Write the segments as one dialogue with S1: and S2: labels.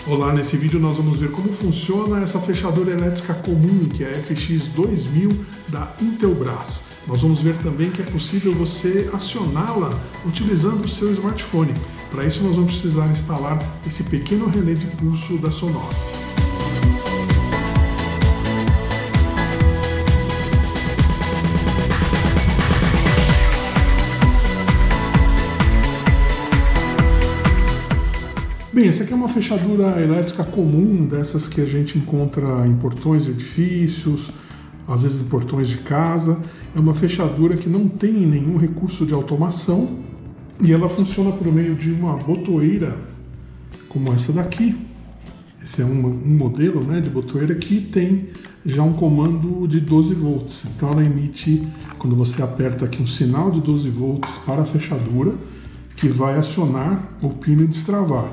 S1: Olá, nesse vídeo nós vamos ver como funciona essa fechadura elétrica comum, que é a FX2000 da Intelbras. Nós vamos ver também que é possível você acioná-la utilizando o seu smartphone. Para isso nós vamos precisar instalar esse pequeno relé de pulso da Sonora. Bem, essa aqui é uma fechadura elétrica comum, dessas que a gente encontra em portões de edifícios, às vezes em portões de casa. É uma fechadura que não tem nenhum recurso de automação e ela funciona por meio de uma botoeira como essa daqui. Esse é um modelo, né, de botoeira que tem já um comando de 12 volts. Então ela emite, quando você aperta aqui, um sinal de 12 volts para a fechadura que vai acionar o pino e destravar.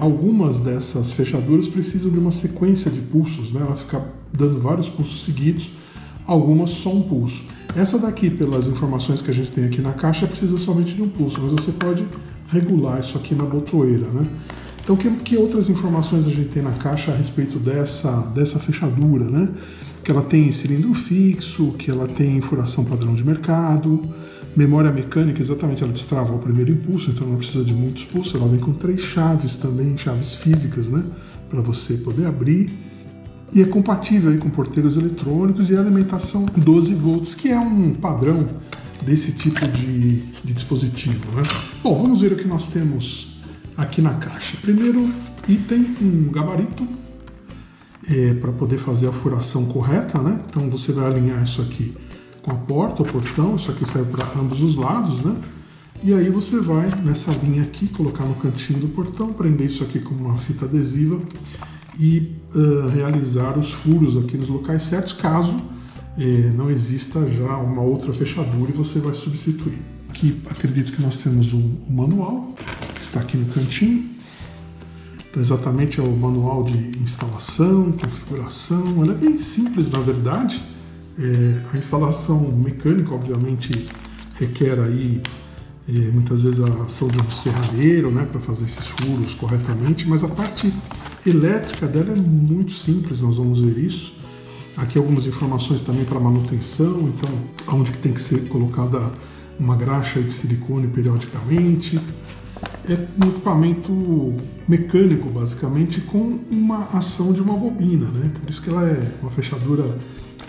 S1: Algumas dessas fechaduras precisam de uma sequência de pulsos, né? Ela fica dando vários pulsos seguidos, algumas só um pulso. Essa daqui, pelas informações que a gente tem aqui na caixa, precisa somente de um pulso, mas você pode regular isso aqui na botoeira, né? Então, que outras informações a gente tem na caixa a respeito dessa fechadura, né? Que ela tem cilindro fixo, que ela tem furação padrão de mercado, memória mecânica, exatamente, ela destrava o primeiro impulso, então não precisa de muitos pulsos. Ela vem com 3 chaves também, chaves físicas, né, para você poder abrir. E é compatível aí com porteiros eletrônicos e a alimentação 12 volts, que é um padrão desse tipo de dispositivo, né? Bom, vamos ver o que nós temos aqui na caixa. Primeiro item, um gabarito para poder fazer a furação correta, né? Então você vai alinhar isso aqui com a porta, o portão, isso aqui serve para ambos os lados, né? E aí você vai nessa linha aqui, colocar no cantinho do portão, prender isso aqui com uma fita adesiva e realizar os furos aqui nos locais certos, caso não exista já uma outra fechadura e você vai substituir. Aqui acredito que nós temos o manual, que está aqui no cantinho. Então, exatamente é o manual de instalação, configuração. Ela é bem simples, na verdade. A instalação mecânica, obviamente, requer aí muitas vezes a ação de um serralheiro, né, para fazer esses furos corretamente, mas a parte elétrica dela é muito simples, nós vamos ver isso. Aqui algumas informações também para manutenção, então onde que tem que ser colocada uma graxa de silicone periodicamente. É um equipamento mecânico, basicamente, com uma ação de uma bobina, né? Por isso que ela é uma fechadura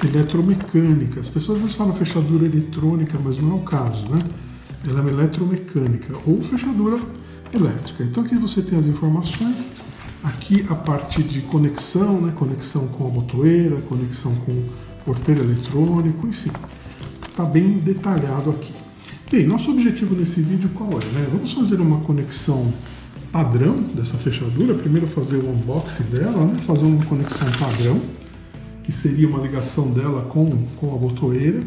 S1: eletromecânica. As pessoas às vezes falam fechadura eletrônica, mas não é o caso, né? Ela é uma eletromecânica ou fechadura elétrica. Então aqui você tem as informações, aqui a parte de conexão, né? Conexão com a botoeira, conexão com o porteiro eletrônico, enfim, está bem detalhado aqui. Bem, nosso objetivo nesse vídeo qual é, né? Vamos fazer uma conexão padrão dessa fechadura. Primeiro fazer o unboxing dela, né? Fazer uma conexão padrão, que seria uma ligação dela com a botoeira.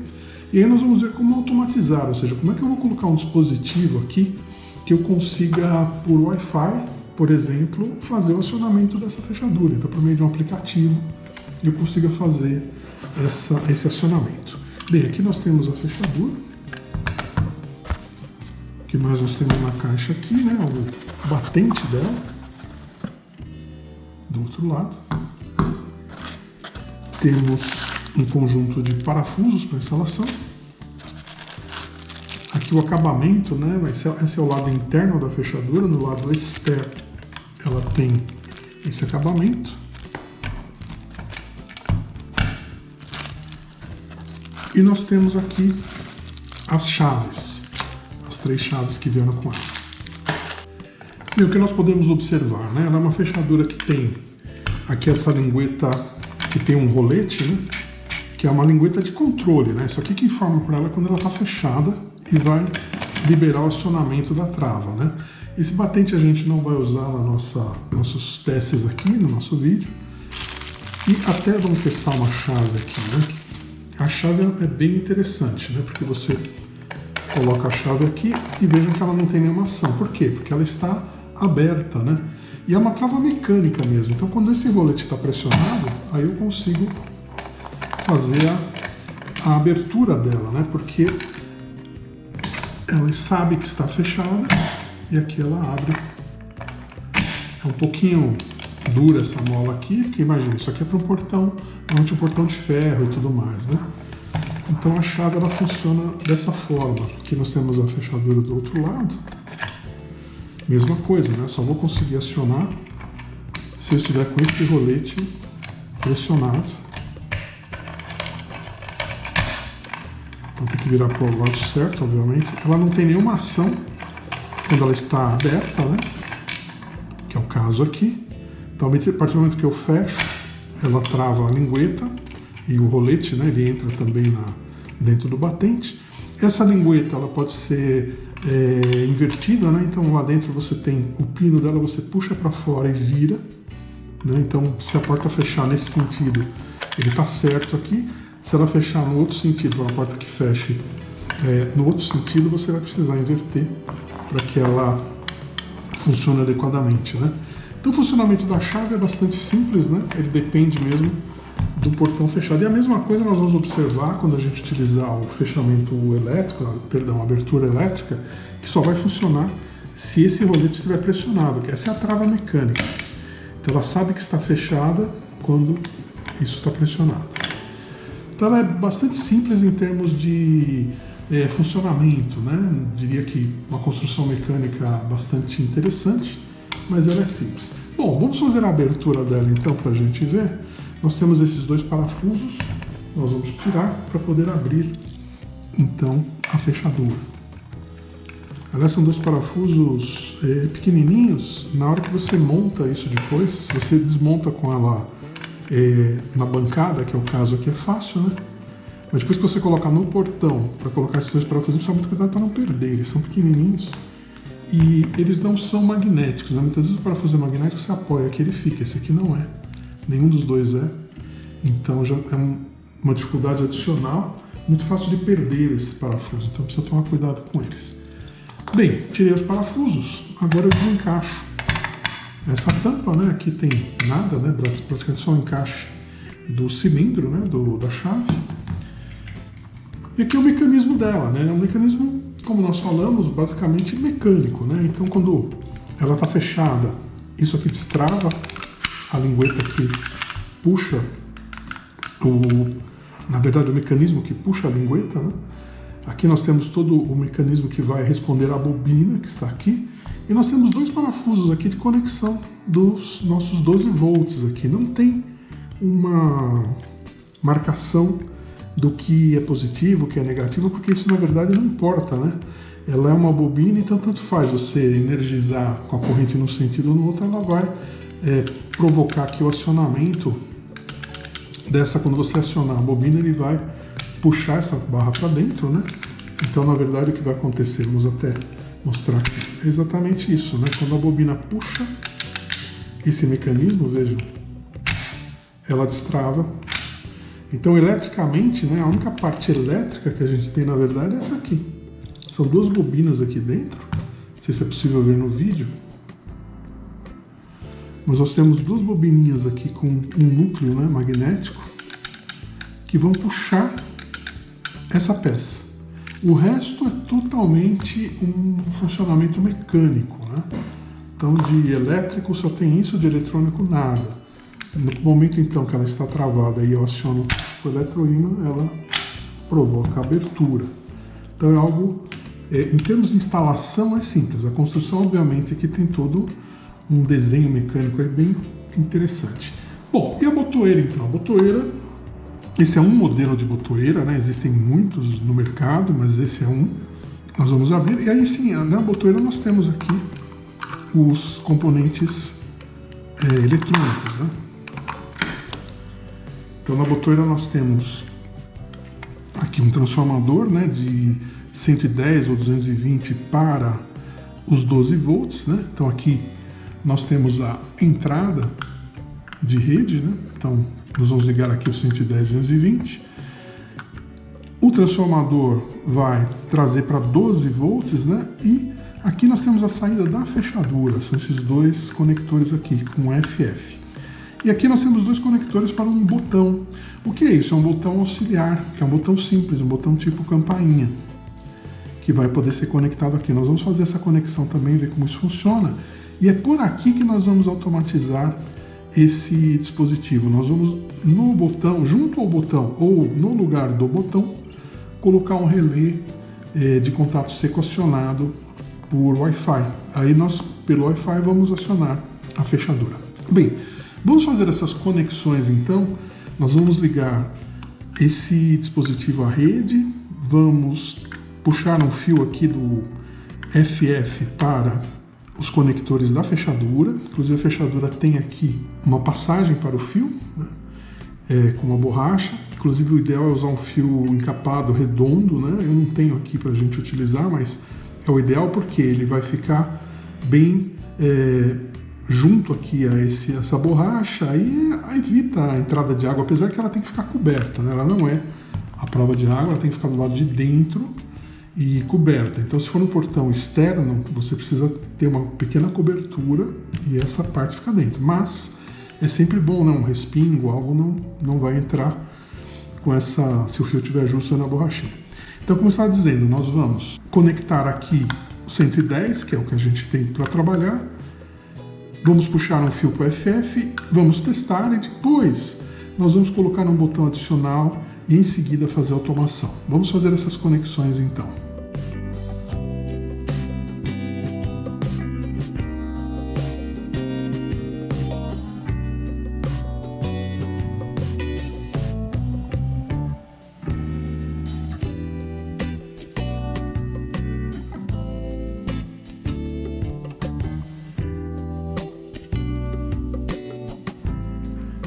S1: E aí nós vamos ver como automatizar, ou seja, como é que eu vou colocar um dispositivo aqui que eu consiga, por Wi-Fi, por exemplo, fazer o acionamento dessa fechadura. Então, por meio de um aplicativo, eu consiga fazer esse acionamento. Bem, aqui nós temos a fechadura. O que mais nós temos na caixa aqui, né? O batente dela. Do outro lado. Temos um conjunto de parafusos para instalação. Aqui o acabamento, né? Esse é o lado interno da fechadura. No lado externo ela tem esse acabamento. E nós temos aqui as chaves. As 3 chaves que vieram com ela. E o que nós podemos observar, né? Ela é uma fechadura que tem aqui essa lingueta que tem um rolete, né? Que é uma lingueta de controle, né? Isso aqui que informa para ela quando ela está fechada e vai liberar o acionamento da trava, né? Esse batente a gente não vai usar nossos testes aqui no nosso vídeo. E até vamos testar uma chave aqui, né? A chave é bem interessante, né? Porque você coloca a chave aqui e vejam que ela não tem nenhuma ação. Por quê? Porque ela está aberta, né? E é uma trava mecânica mesmo. Então, quando esse rolete está pressionado, aí eu consigo fazer a abertura dela, né? Porque ela sabe que está fechada e aqui ela abre É um pouquinho dura essa mola aqui, porque imagina, isso aqui é para um portão, normalmente um portão de ferro e tudo mais, né? Então a chave ela funciona dessa forma. Aqui nós temos a fechadura do outro lado. Mesma coisa, né? Só vou conseguir acionar se eu estiver com esse rolete pressionado. Então tem que virar para o lado certo, obviamente. Ela não tem nenhuma ação quando ela está aberta, né? Que é o caso aqui. Então, a partir do momento que eu fecho, ela trava a lingueta e o rolete, né? Ele entra também dentro do batente. Essa lingueta ela pode ser invertida, né? Então lá dentro você tem o pino dela, você puxa para fora e vira, né? Então se a porta fechar nesse sentido, ele está certo aqui. Se ela fechar no outro sentido, for uma porta que feche no outro sentido, você vai precisar inverter para que ela funcione adequadamente, né? Então o funcionamento da chave é bastante simples, né? Ele depende mesmo do portão fechado. E a mesma coisa nós vamos observar quando a gente utilizar o fechamento elétrico, perdão, a abertura elétrica, que só vai funcionar se esse rolete estiver pressionado, que essa é a trava mecânica. Então ela sabe que está fechada quando isso está pressionado. Então ela é bastante simples em termos de funcionamento, né? Diria que uma construção mecânica bastante interessante, mas ela é simples. Bom, vamos fazer a abertura dela então para a gente ver. Nós temos esses dois parafusos, nós vamos tirar para poder abrir então a fechadura. Aliás, são dois parafusos pequenininhos. Na hora que você monta isso depois, você desmonta com ela na bancada, que é o caso aqui, é fácil, né? Mas depois que você colocar no portão para colocar esses dois parafusos, precisa muito cuidado para não perder. Eles são pequenininhos e eles não são magnéticos, né? Muitas vezes o parafuso é magnético, você apoia aqui, ele fica. Esse aqui não é. Nenhum dos dois é. Então já é uma dificuldade adicional. Muito fácil de perder esses parafusos. Então precisa tomar cuidado com eles. Bem, tirei os parafusos. Agora eu desencaixo essa tampa, né? Aqui tem nada, né? Praticamente só o encaixe do cilindro, né? Da chave. E aqui é o mecanismo dela, né? É um mecanismo, como nós falamos, basicamente mecânico, né? Então quando ela está fechada, isso aqui destrava a lingueta que puxa na verdade o mecanismo que puxa a lingueta, né? Aqui nós temos todo o mecanismo que vai responder à bobina que está aqui, e nós temos dois parafusos aqui de conexão dos nossos 12 volts aqui. Não tem uma marcação do que é positivo, o que é negativo, porque isso na verdade não importa, né? Ela é uma bobina, então tanto faz você energizar com a corrente num sentido ou no outro, ela vai provocar aqui o acionamento dessa. Quando você acionar a bobina, ele vai puxar essa barra para dentro, né? Então, na verdade, o que vai acontecer, vamos até mostrar aqui, é exatamente isso, né? Quando a bobina puxa esse mecanismo, vejam, ela destrava. Então, eletricamente, né, a única parte elétrica que a gente tem, na verdade, é essa aqui. São duas bobinas aqui dentro, não sei se é possível ver no vídeo, mas nós temos duas bobininhas aqui com um núcleo, né, magnético, que vão puxar essa peça. O resto é totalmente um funcionamento mecânico, né? Então, de elétrico só tem isso, de eletrônico nada. No momento então que ela está travada e eu aciono o eletroímã, ela provoca a abertura. Então é algo, em termos de instalação é simples. A construção, obviamente, aqui tem todo um desenho mecânico bem interessante. Bom, e a botoeira então? A botoeira, esse é um modelo de botoeira, né? Existem muitos no mercado, mas esse é um. Nós vamos abrir, e aí sim, na botoeira nós temos aqui os componentes eletrônicos, né? Então na botoeira nós temos aqui um transformador, né, de 110 ou 220 para os 12 volts, né? Então aqui nós temos a entrada de rede, né? Então nós vamos ligar aqui o 110 e 220. O transformador vai trazer para 12 volts, né? E aqui nós temos a saída da fechadura, são esses dois conectores aqui com FF. E aqui nós temos dois conectores para um botão. O que é isso? É um botão auxiliar, que é um botão simples, um botão tipo campainha, que vai poder ser conectado aqui. Nós vamos fazer essa conexão também, ver como isso funciona. E é por aqui que nós vamos automatizar esse dispositivo. Nós vamos no botão, junto ao botão ou no lugar do botão, colocar um relé de contato seco acionado por Wi-Fi. Aí nós, pelo Wi-Fi, vamos acionar a fechadura. Bem, vamos fazer essas conexões então. Nós vamos ligar esse dispositivo à rede, vamos puxar um fio aqui do FF para os conectores da fechadura. Inclusive a fechadura tem aqui uma passagem para o fio, né, com uma borracha. Inclusive o ideal é usar um fio encapado redondo, né? Eu não tenho aqui para a gente utilizar, mas é o ideal porque ele vai ficar bem junto aqui a essa borracha, aí evita a entrada de água, apesar que ela tem que ficar coberta, né? Ela não é a prova de água, ela tem que ficar do lado de dentro e coberta. Então, se for um portão externo, você precisa ter uma pequena cobertura e essa parte fica dentro. Mas é sempre bom, né? Um respingo, algo não vai entrar com essa, se o fio estiver justo na borrachinha. Então, como eu estava dizendo, nós vamos conectar aqui o 110, que é o que a gente tem para trabalhar. Vamos puxar um fio para o FF, vamos testar e depois nós vamos colocar um botão adicional e em seguida fazer a automação. Vamos fazer essas conexões então.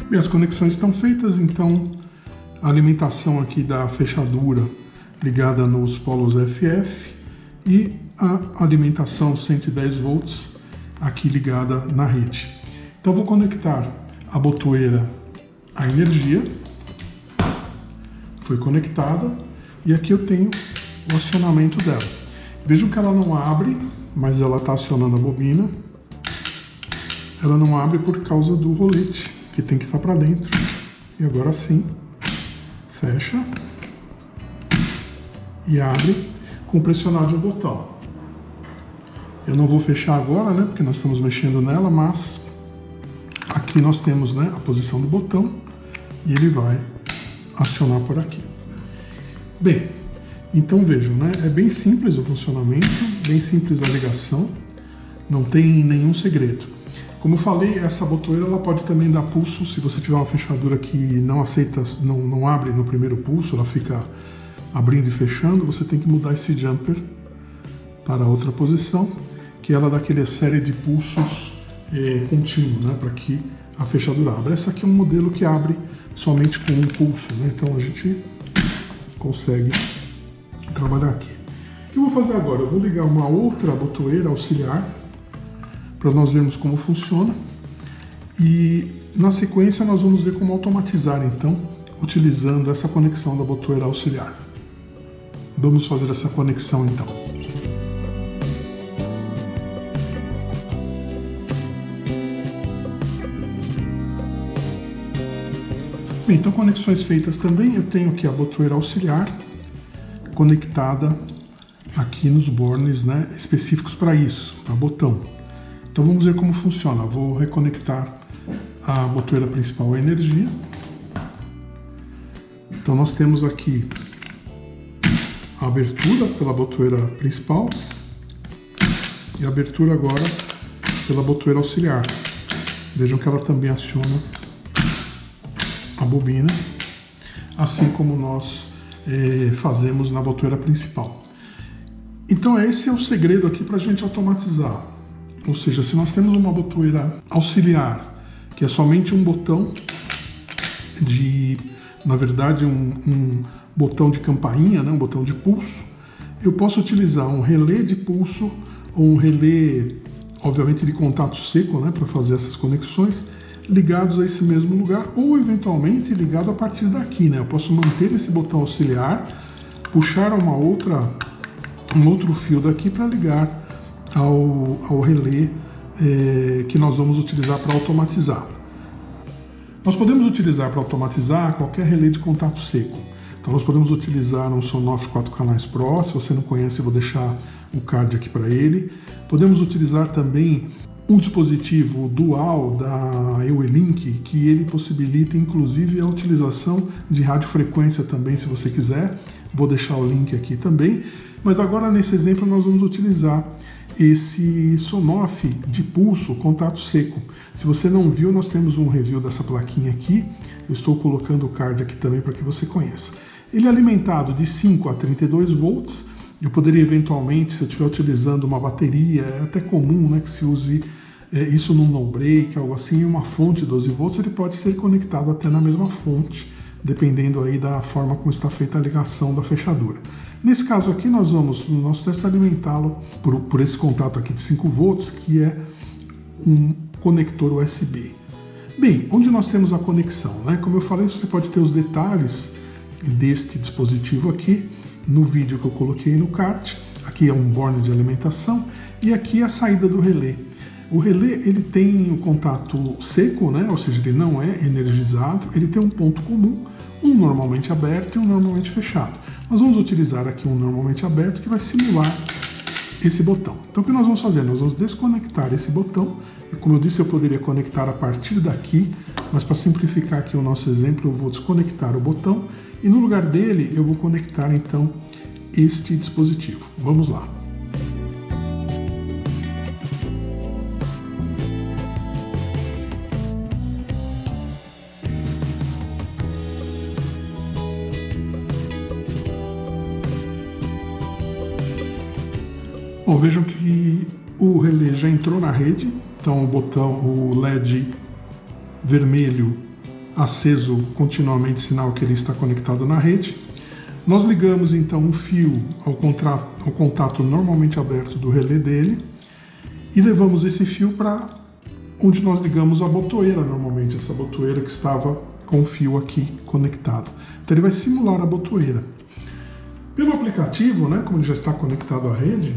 S1: Bem, as conexões estão feitas, então a alimentação aqui da fechadura ligada nos polos FF e a alimentação 110 volts aqui ligada na rede. Então vou conectar a botoeira à energia, foi conectada, e aqui eu tenho o acionamento dela. Vejam que ela não abre, mas ela está acionando a bobina. Ela não abre por causa do rolete, que tem que estar para dentro. E agora sim, fecha e abre com pressionar de um botão. Eu não vou fechar agora, né, porque nós estamos mexendo nela, mas aqui nós temos, né, a posição do botão e ele vai acionar por aqui. Bem, então vejam, né, é bem simples o funcionamento, bem simples a ligação, não tem nenhum segredo. Como eu falei, essa botoeira ela pode também dar pulso. Se você tiver uma fechadura que não aceita, não abre no primeiro pulso, ela fica abrindo e fechando, você tem que mudar esse jumper para outra posição, que ela dá aquela série de pulsos contínuo, né, para que a fechadura abra. Essa aqui é um modelo que abre somente com um pulso, né, então a gente consegue trabalhar aqui. O que eu vou fazer agora? Eu vou ligar uma outra botoeira auxiliar para nós vermos como funciona e na sequência nós vamos ver como automatizar então, utilizando essa conexão da botoeira auxiliar. Vamos fazer essa conexão então. Bem, então conexões feitas também, eu tenho aqui a botoeira auxiliar conectada aqui nos bornes, né, específicos para isso, para botão. Então vamos ver como funciona. Vou reconectar a botoeira principal à energia. Então nós temos aqui a abertura pela botoeira principal e a abertura agora pela botoeira auxiliar. Vejam que ela também aciona a bobina, assim como nós fazemos na botoeira principal. Então esse é o segredo aqui para a gente automatizar. Ou seja, se nós temos uma botoeira auxiliar, que é somente um botão na verdade, um botão de campainha, né, um botão de pulso, eu posso utilizar um relé de pulso ou um relé, obviamente, de contato seco, né, para fazer essas conexões, ligados a esse mesmo lugar, ou eventualmente ligado a partir daqui, né? Eu posso manter esse botão auxiliar, puxar um outro fio daqui para ligar ao relé que nós vamos utilizar para automatizar. Nós podemos utilizar para automatizar qualquer relé de contato seco. Então nós podemos utilizar um Sonoff 4 canais Pro, se você não conhece eu vou deixar o card aqui para ele. Podemos utilizar também um dispositivo dual da EUE-Link, que ele possibilita inclusive a utilização de radiofrequência também, se você quiser. Vou deixar o link aqui também. Mas agora nesse exemplo nós vamos utilizar esse Sonoff de pulso contato seco. Se você não viu, nós temos um review dessa plaquinha aqui. Eu estou colocando o card aqui também para que você conheça. Ele é alimentado de 5 a 32 volts. Eu poderia eventualmente, se eu estiver utilizando uma bateria, é até comum, né, que se use isso num no-break, algo assim, uma fonte 12 volts, ele pode ser conectado até na mesma fonte, dependendo aí da forma como está feita a ligação da fechadura. Nesse caso aqui, nós vamos, no nosso teste, alimentá-lo por esse contato aqui de 5 volts, que é um conector USB. Bem, onde nós temos a conexão, né? Como eu falei, você pode ter os detalhes deste dispositivo aqui no vídeo que eu coloquei no card. Aqui é um borne de alimentação e aqui é a saída do relé. O relé, ele tem o contato seco, né? Ou seja, ele não é energizado, ele tem um ponto comum, um normalmente aberto e um normalmente fechado. Nós vamos utilizar aqui um normalmente aberto que vai simular esse botão. Então o que nós vamos fazer? Nós vamos desconectar esse botão. E como eu disse, eu poderia conectar a partir daqui, mas para simplificar aqui o nosso exemplo, eu vou desconectar o botão e no lugar dele eu vou conectar então este dispositivo. Vamos lá. Bom, vejam que o relé já entrou na rede, então o botão, o LED vermelho aceso continuamente, sinal que ele está conectado na rede. Nós ligamos então um fio ao contato normalmente aberto do relé dele e levamos esse fio para onde nós ligamos a botoeira normalmente, essa botoeira que estava com o fio aqui conectado. Então ele vai simular a botoeira. Pelo aplicativo, né, como ele já está conectado à rede,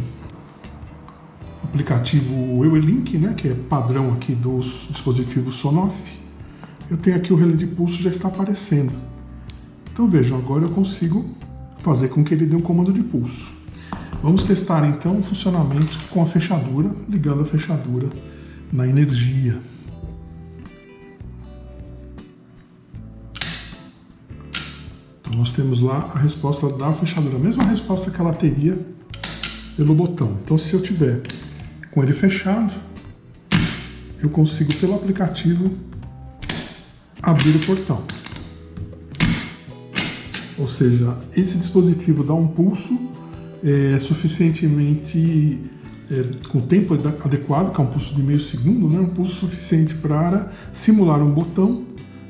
S1: aplicativo EUE-Link, né, que é padrão aqui dos dispositivos Sonoff, eu tenho aqui o relé de pulso, já está aparecendo. Então vejam, agora eu consigo fazer com que ele dê um comando de pulso. Vamos testar então o funcionamento com a fechadura, ligando a fechadura na energia. Então nós temos lá a resposta da fechadura, a mesma resposta que ela teria pelo botão. Então se eu tiver com ele fechado, eu consigo pelo aplicativo abrir o portão. Ou seja, esse dispositivo dá um pulso suficientemente com tempo adequado, que é um pulso de meio segundo, né? Um pulso suficiente para simular um botão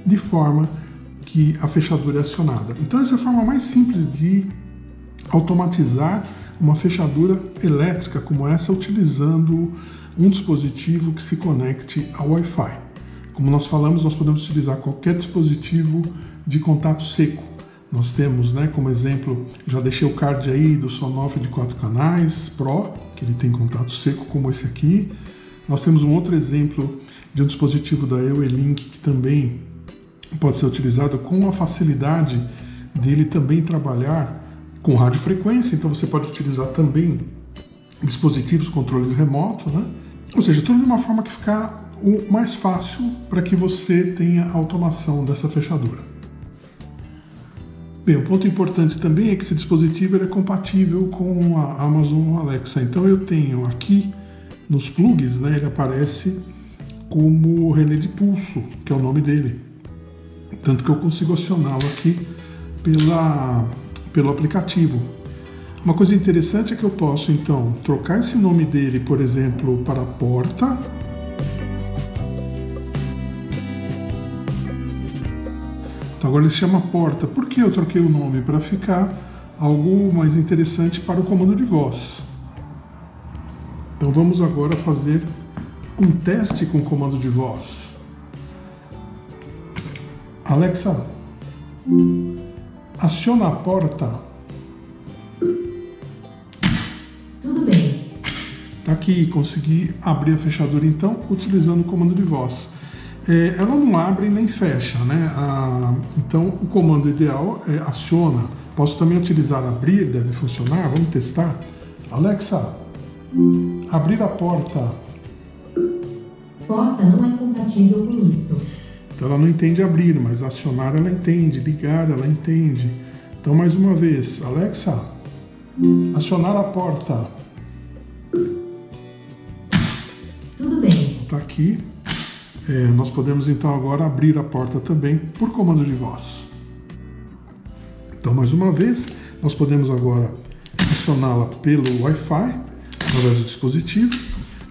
S1: de forma que a fechadura é acionada. Então essa é a forma mais simples de automatizar uma fechadura elétrica como essa, utilizando um dispositivo que se conecte ao Wi-Fi. Como nós falamos, nós podemos utilizar qualquer dispositivo de contato seco. Nós temos, né, como exemplo, já deixei o card aí do Sonoff de 4 canais Pro, que ele tem contato seco como esse aqui. Nós temos um outro exemplo de um dispositivo da EUE-Link que também pode ser utilizado com a facilidade dele também trabalhar com radiofrequência, então você pode utilizar também dispositivos, controles remotos, né? Ou seja, tudo de uma forma que ficar o mais fácil para que você tenha a automação dessa fechadura. Bem, um ponto importante também é que esse dispositivo ele é compatível com a Amazon Alexa. Então eu tenho aqui nos plugs, né, ele aparece como relé de pulso, que é o nome dele. Tanto que eu consigo acioná-lo aqui pelo aplicativo. Uma coisa interessante é que eu posso, então, trocar esse nome dele, por exemplo, para porta. Então agora ele se chama porta. Por que eu troquei o nome? Para ficar algo mais interessante para o comando de voz. Então vamos agora fazer um teste com o comando de voz. Alexa, aciona a porta.
S2: Tudo bem.
S1: Tá aqui, consegui abrir a fechadura então, utilizando o comando de voz. Ela não abre nem fecha, né? Então o comando ideal é aciona. Posso também utilizar abrir, deve funcionar, vamos testar. Alexa, abrir a porta.
S2: Porta não é compatível com isto.
S1: Então ela não entende abrir, mas acionar ela entende, ligar ela entende. Então mais uma vez, Alexa, acionar a porta.
S2: Tudo bem.
S1: Está aqui. Nós podemos então agora abrir a porta também por comando de voz. Então mais uma vez, nós podemos agora acioná-la pelo Wi-Fi, através do dispositivo.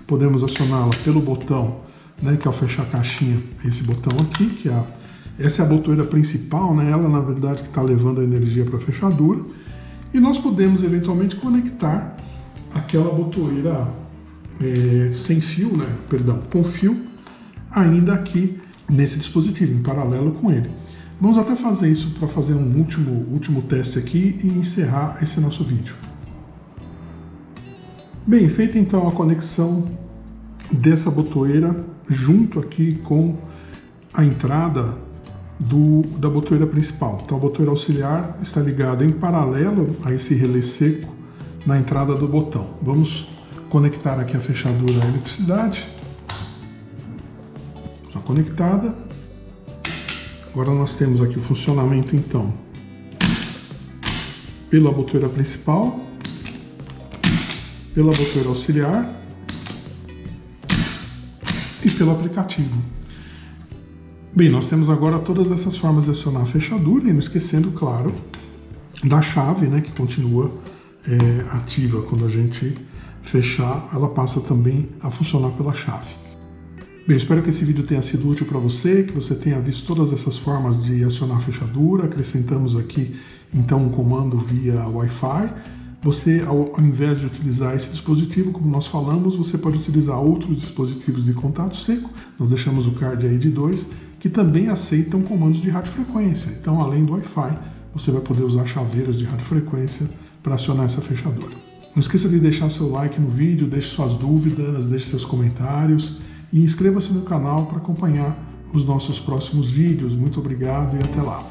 S1: Podemos acioná-la pelo botão, né, que ao fechar a caixinha, esse botão aqui, essa é a botoeira principal, né, ela na verdade que está levando a energia para a fechadura. E nós podemos eventualmente conectar aquela botoeira sem fio, né, perdão, com fio, ainda aqui nesse dispositivo, em paralelo com ele. Vamos até fazer isso para fazer um último teste aqui e encerrar esse nosso vídeo. Bem, feita então a conexão dessa botoeira junto aqui com a entrada da botoeira principal. Então a botoeira auxiliar está ligada em paralelo a esse relé seco na entrada do botão. Vamos conectar aqui a fechadura à eletricidade. Está conectada. Agora nós temos aqui o funcionamento então pela botoeira principal, pela botoeira auxiliar e pelo aplicativo. Bem, nós temos agora todas essas formas de acionar a fechadura e não esquecendo, claro, da chave, né, que continua ativa. Quando a gente fechar, ela passa também a funcionar pela chave. Bem, espero que esse vídeo tenha sido útil para você, que você tenha visto todas essas formas de acionar a fechadura. Acrescentamos aqui então um comando via Wi-Fi. Você, ao invés de utilizar esse dispositivo, como nós falamos, você pode utilizar outros dispositivos de contato seco. Nós deixamos o card aí de 2, que também aceitam comandos de radiofrequência. Então, além do Wi-Fi, você vai poder usar chaveiros de radiofrequência para acionar essa fechadura. Não esqueça de deixar seu like no vídeo, deixe suas dúvidas, deixe seus comentários e inscreva-se no canal para acompanhar os nossos próximos vídeos. Muito obrigado e até lá!